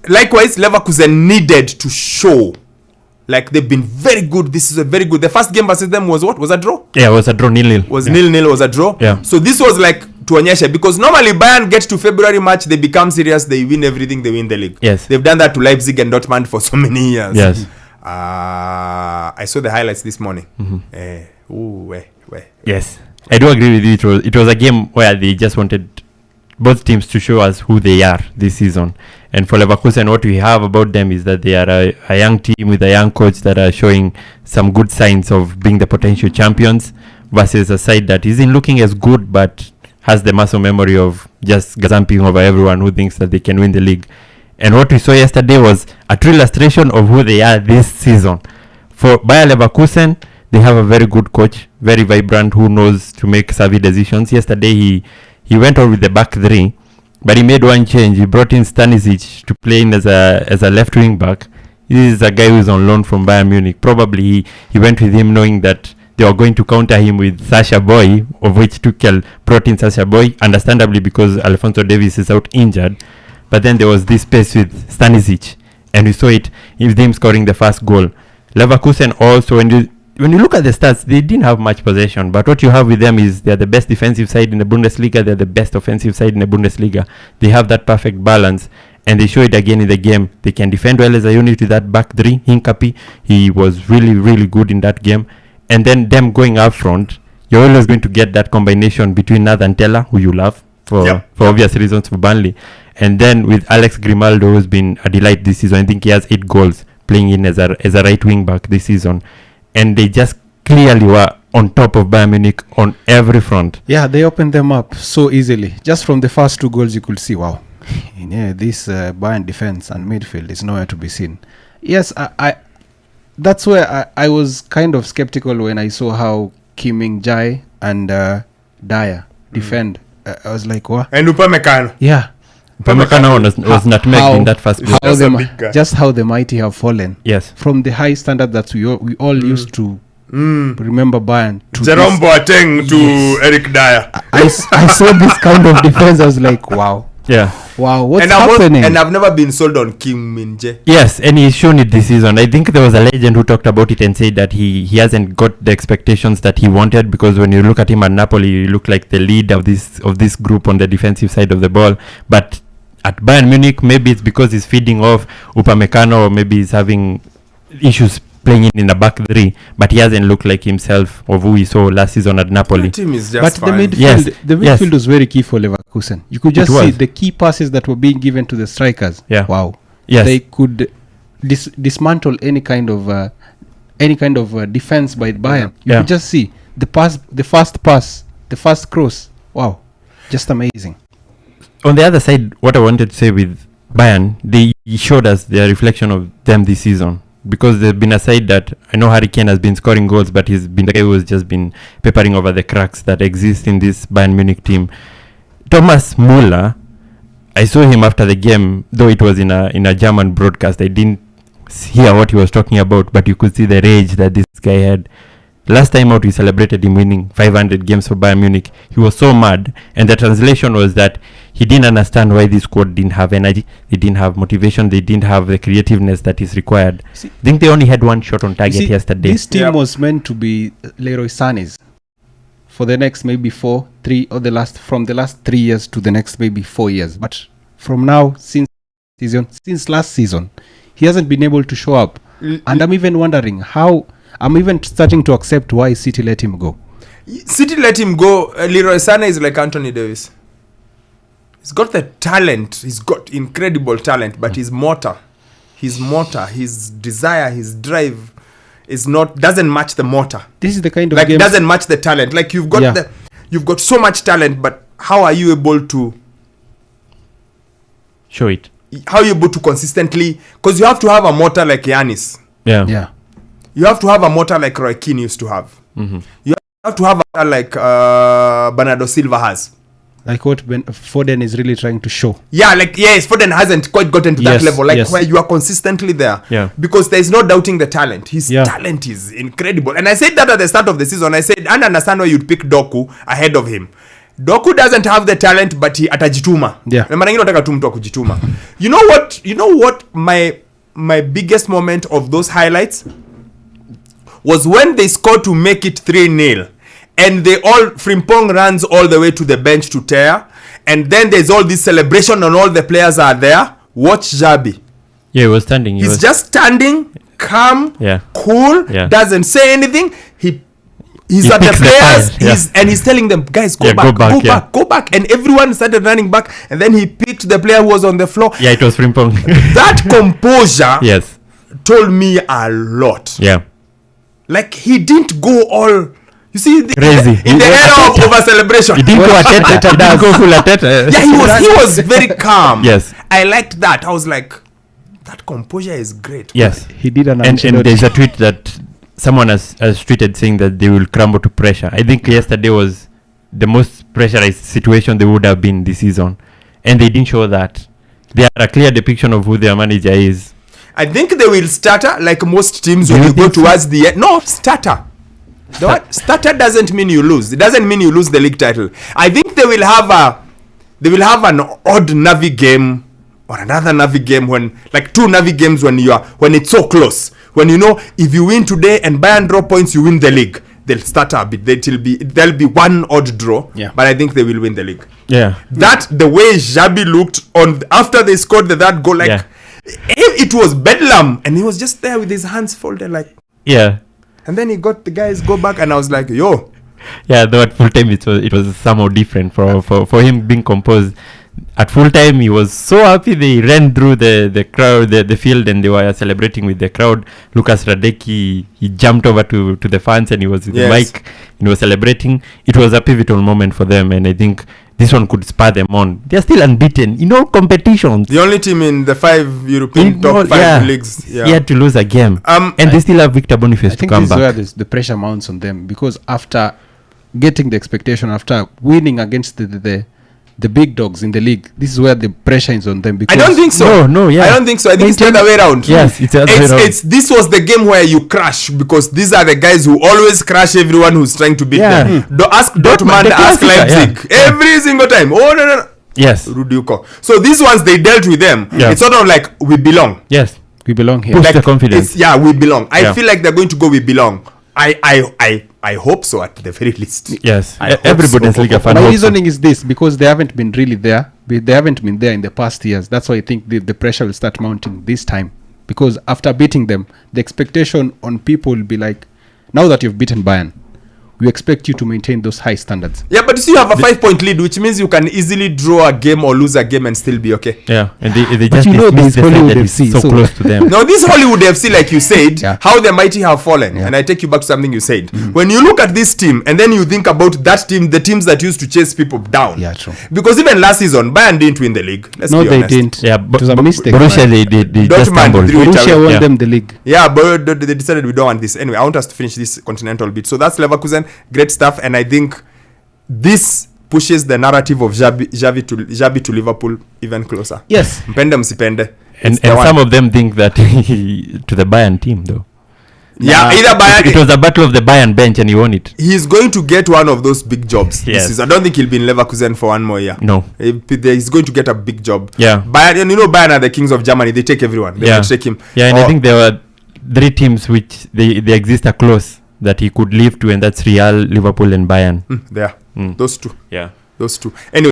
likewise, Leverkusen needed to show like they've been very good. This is a very good. The first game versus them was what? Was a draw? Yeah, it was a draw, 0-0. Was 0-0, was a draw? Yeah. So this was like tuonyeshe, because normally Bayern get to February match, they become serious, they win everything, they win the league. Yes. They've done that to Leipzig and Dortmund for so many years. Yes. I saw the highlights this morning. Yes. I do agree with you. It was a game where they just wanted both teams to show us who they are this season. And for Leverkusen, what we have about them is that they are a young team with a young coach that are showing some good signs of being the potential champions, versus a side that isn't looking as good but has the muscle memory of just gazumping over everyone who thinks that they can win the league. And what we saw yesterday was a true illustration of who they are this season. For Bayer Leverkusen, they have a very good coach, very vibrant, who knows to make savvy decisions. Yesterday, he went on with the back three, but he made one change. He brought in Stanisic to play in as a left wing back. This is a guy who's on loan from Bayern Munich. Probably he went with him knowing that they were going to counter him with Sasha Boy, of which Tuchel brought in Sasha Boy, understandably because Alphonso Davies is out injured. But then there was this space with Stanisic, and we saw it with him scoring the first goal. Leverkusen also, when you look at the stats, they didn't have much possession, but what you have with them is they're the best defensive side in the Bundesliga, they're the best offensive side in the Bundesliga. They have that perfect balance, and they show it again in the game. They can defend well as a unit with that back three. Hinkapi, he was really, really good in that game. And then them going up front, you're always going to get that combination between Nathan Teller, who you love for obvious reasons for Burnley, and then with Alex Grimaldo, who's been a delight this season. I think he has 8 goals playing in as a right wing back this season. And they just clearly were on top of Bayern Munich on every front. Yeah, they opened them up so easily. Just from the first 2 goals, you could see, wow, this Bayern defense and midfield is nowhere to be seen. Yes, I that's where I was kind of skeptical when I saw how Kim Min-jae and Dyer defend. I was like, what? And Upamecano. Yeah. Upamecano was nutmegged in that first goal. Just how the mighty have fallen. Yes. From the high standard that we all used to remember Bayern. Jerome Boateng to Eric Dyer. I saw this kind of defense. I was like, wow. Yeah. Wow, what's happening? And I've never been sold on Kim Min-jae. Yes, and he's shown it this season. I think there was a legend who talked about it and said that he hasn't got the expectations that he wanted, because when you look at him at Napoli, you look like the lead of this group on the defensive side of the ball. But at Bayern Munich, maybe it's because he's feeding off Upamecano, or maybe he's having issues playing in the back three, but he hasn't looked like himself of who we saw last season at Napoli. The team is just but fine. The midfield was very key for Leverkusen. You could just see the key passes that were being given to the strikers. Yeah. Wow. Yes. They could dismantle any kind of defense by Bayern. You could just see the fast pass, the fast cross. Wow, just amazing. On the other side, what I wanted to say with Bayern, they showed us their reflection of them this season. Because there's been a side that, I know Harry Kane has been scoring goals, but he's been the guy who has just been peppering over the cracks that exist in this Bayern Munich team. Thomas Müller, I saw him after the game, though it was in a German broadcast. I didn't hear what he was talking about, but you could see the rage that this guy had. Last time out, we celebrated him winning 500 games for Bayern Munich. He was so mad, and the translation was that he didn't understand why this squad didn't have energy, they didn't have motivation, they didn't have the creativeness that is required. I think they only had one shot on target yesterday. This team was meant to be Leroy Sané's for the next maybe from the last 3 years to the next maybe 4 years. But from now, since last season, he hasn't been able to show up. And I'm even wondering I'm even starting to accept why City let him go. City let him go. Leroy Sané is like Anthony Davis. He's got the talent. He's got incredible talent, but his motor, his desire, his drive doesn't match the motor. This is the kind of like doesn't match the talent. Like you've got so much talent, but how are you able to show it? How are you able to consistently? Because you have to have a motor like Giannis. Yeah. You have to have a motor like Roy Keane used to have. Mm-hmm. You have to have a motor like Bernardo Silva has. Like what Foden is really trying to show. Yeah, Foden hasn't quite gotten to that level. Where you are consistently there. Yeah. Because there is no doubting the talent. His talent is incredible. And I said that at the start of the season. I said, I understand why you'd pick Doku ahead of him. Doku doesn't have the talent, but he atajituma. Yeah. Na mara nyingine unataka tu mtu wa kujituma. You know what my biggest moment of those highlights was when they scored to make it 3-0. And Frimpong runs all the way to the bench to tear. And then there's all this celebration and all the players are there. Watch Jabi. Yeah, he was standing. He's just standing, calm, cool, doesn't say anything. He's at the players, he's telling them, guys, go back. And everyone started running back. And then he picked the player who was on the floor. Yeah, it was Frimpong. That composure told me a lot. Yeah. Like, he didn't go all... You see, crazy. In the era of over celebration, he didn't go Ateta. He didn't go full Ateta. Yeah, he was very calm. Yes, I liked that. I was like, that composure is great. Yes, he did an. And there's a tweet that someone has tweeted saying that they will crumble to pressure. I think yesterday was the most pressurized situation they would have been this season, and they didn't show that. They are a clear depiction of who their manager is. I think they will stutter like most teams when you go towards the end. No, stutter. Stutter doesn't mean you lose. It doesn't mean you lose the league title. I think they will have an odd Navi game or another Navi game when, like, two Navi games when it's so close. When you know if you win today and Bayern draw points, you win the league. They'll stutter a bit. There'll be one odd draw. Yeah. But I think they will win the league. Yeah. That the way Jabi looked after they scored that goal, like it was bedlam, and he was just there with his hands folded, like. Yeah. And then he got the guys go back, and I was like, yo. Yeah, though at full time it was somehow different for him being composed. At full time he was so happy. They ran through the crowd, the field, and they were celebrating with the crowd. Lucas Radecki, he jumped over to the fans and he was with the mic and he was celebrating. It was a pivotal moment for them, and I think this one could spur them on. They're still unbeaten in all competitions. The only team in the 5 European top 5 leagues. Yeah. Yet to lose a game. And they still have Victor Boniface to come back. I think this is where the pressure mounts on them, because after getting the expectation, after winning against the big dogs in the league, this is where the pressure is on them. Because I don't think so. No, I don't think so. I think it's the other way around. Yes, it's the other way around. This was the game where you crash, because these are the guys who always crash everyone who's trying to beat them. Ask Dortmund, ask Leipzig. Every single time. Oh, no. Yes. Rudiuko. So these ones, they dealt with them. Yeah. It's sort of like, we belong. Yes. We belong here. Push the confidence. We belong. I feel like they're going to go, we belong. I hope so, at the very least. Yes, every Bundesliga fan. My reasoning is this, because they haven't been really there. They haven't been there in the past years. That's why I think the pressure will start mounting this time. Because after beating them, the expectation on people will be like, now that you've beaten Bayern, we expect you to maintain those high standards. Yeah, but you see, you have a 5-point lead, which means you can easily draw a game or lose a game and still be okay. Yeah, and they just dismiss the fact that it's so close to them. Now, this Hollywood FC, like you said, how the mighty have fallen. And I take you back to something you said. When you look at this team and then you think about that team, the teams that used to chase people down. Yeah, true. Because even last season, Bayern didn't win the league. Let's be honest. They didn't. Yeah, it was a mistake. Borussia, they just stumbled. Borussia won them the league. Yeah, but they decided we don't want this. Anyway, I want us to finish this continental bit. So that's Leverkusen. Great stuff. And I think this pushes the narrative of Jabi to Liverpool even closer. Yes. Mpende msipende. And some of them think that to the Bayern team, though. Yeah, either Bayern. It was a battle of the Bayern bench and he won it. He's going to get one of those big jobs. Yes. I don't think he'll be in Leverkusen for one more year. No. He's going to get a big job. Yeah. Bayern, and you know Bayern are the kings of Germany. They take everyone. They take him. Yeah, and I think there were 3 teams which they exist a close that he could leave to, and that's Real, Liverpool and Bayern. Those two. Yeah. Those two. Anyway.